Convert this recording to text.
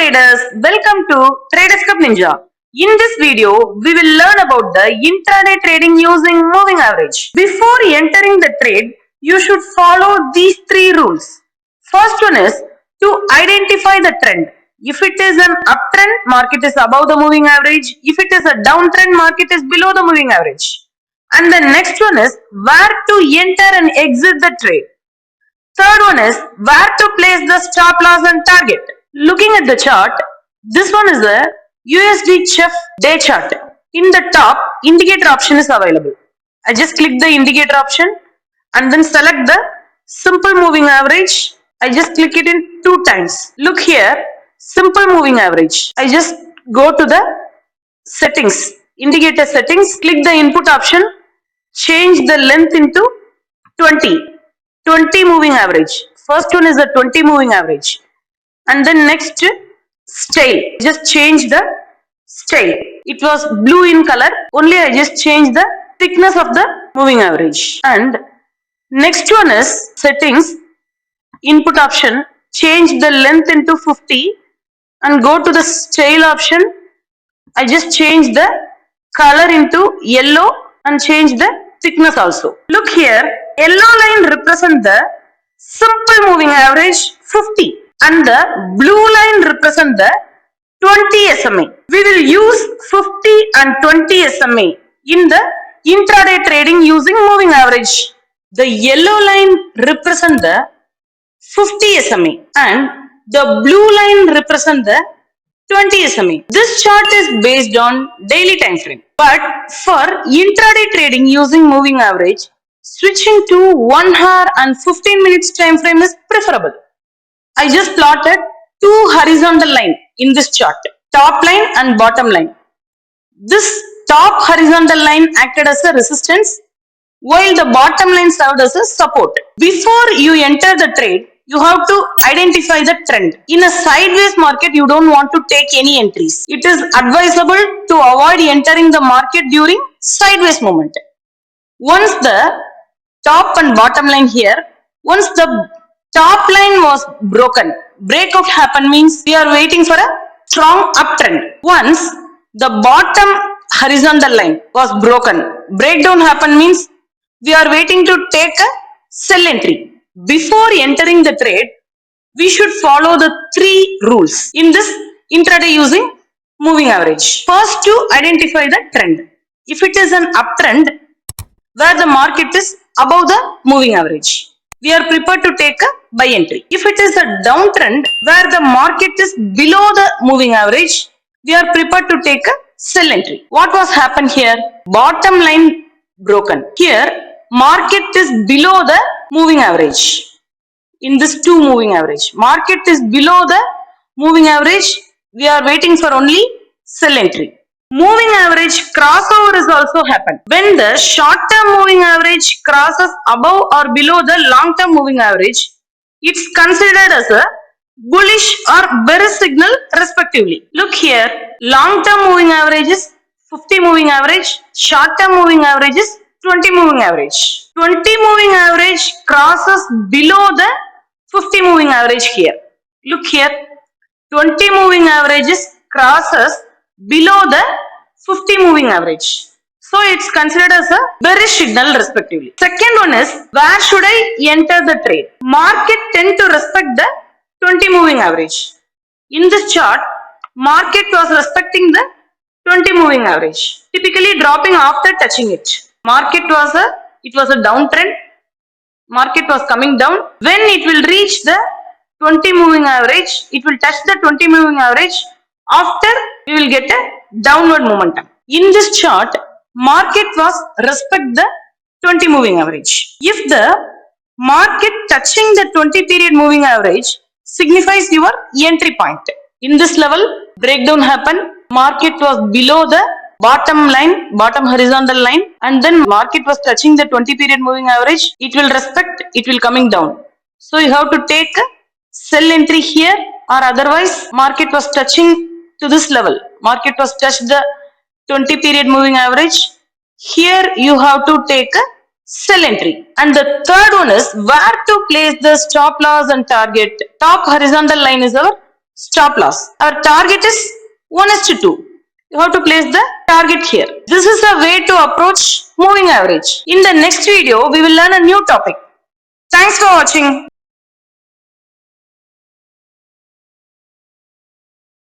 traders, welcome to TradersHub Ninja. In this video, we will learn about the intraday trading using moving average. Before entering the trade, you should follow these three rules. First one is to identify the trend. If it is an uptrend, market is above the moving average. If it is a downtrend, market is below the moving average. And the next one is where to enter and exit the trade. Third one is where to place the stop loss and target. Looking at the chart, this one is a USD CHF day chart. In the top, indicator option is available. I just click the indicator option and then select the simple moving average. I just click it in 2 times. Look here, simple moving average. I just go to the settings, indicator settings, click the input option, change the length into 20 moving average. First one is the 20 moving average. And then next, style. Just change the style. It was blue in color. Only I just change the thickness of the moving average. And next one is settings, input option, change the length into 50 and go to the style option. I just change the color into yellow and change the thickness also. Look here, yellow line represents the simple moving average 50 and the blue line represents the 20 SMA. We will use 50 and 20 SMA in the intraday trading using moving average. The yellow line represents the 50 SMA and the blue line represents the 20 SMA. This chart is based on daily time frame. But for intraday trading using moving average, switching to 1 hour and 15 minutes time frame is preferable. I just plotted 2 horizontal lines in this chart, top line and bottom line. This top horizontal line acted as a resistance while the bottom line served as a support. Before you enter the trade, you have to identify the trend. In a sideways market, you don't want to take any entries. It is advisable to avoid entering the market during sideways movement. Once the top and bottom line here, once the top line was broken, breakout happened means we are waiting for a strong uptrend. Once the bottom horizontal line was broken, breakdown happened means we are waiting to take a sell entry. Before entering the trade, we should follow the 3 rules in this intraday using moving average. First, to identify the trend. If it is an uptrend where the market is above the moving average, we are prepared to take a buy entry. If it is a downtrend where the market is below the moving average, we are prepared to take a sell entry. What was happened here? Bottom line broken. Here, market is below the moving average. In this 2 moving average, market is below the moving average. We are waiting for only sell entry. Moving average crossover is also happened. When the short-term moving average crosses above or below the long-term moving average, it's considered as a bullish or bearish signal respectively. Look here, long-term moving average is 50 moving average, short-term moving average is 20 moving average. 20 moving average crosses below the 50 moving average here. Look here, 20 moving averages crosses below the 50 moving average. So it's considered as a bearish signal respectively. Second one is where should I enter the trade? Market tend to respect the 20 moving average. In this chart, market was respecting the 20 moving average, typically dropping after touching it. Market was a downtrend. Market was coming down. When it will reach the 20 moving average, it will touch the 20 moving average. After, we will get a downward momentum. In this chart, market was respect the 20 moving average. If the market touching the 20 period moving average signifies your entry point. In this level, breakdown happened. Market was below the bottom line, bottom horizontal line, and then market was touching the 20 period moving average. It will respect, it will coming down. So you have to take a sell entry here, or otherwise market was touching to this level. Market was touched the 20 period moving average. Here you have to take a sell entry. And the third one is where to place the stop loss and target. Top horizontal line is our stop loss. Our target is 1:2. You have to place the target here. This is a way to approach moving average. In the next video, we will learn a new topic. Thanks for watching.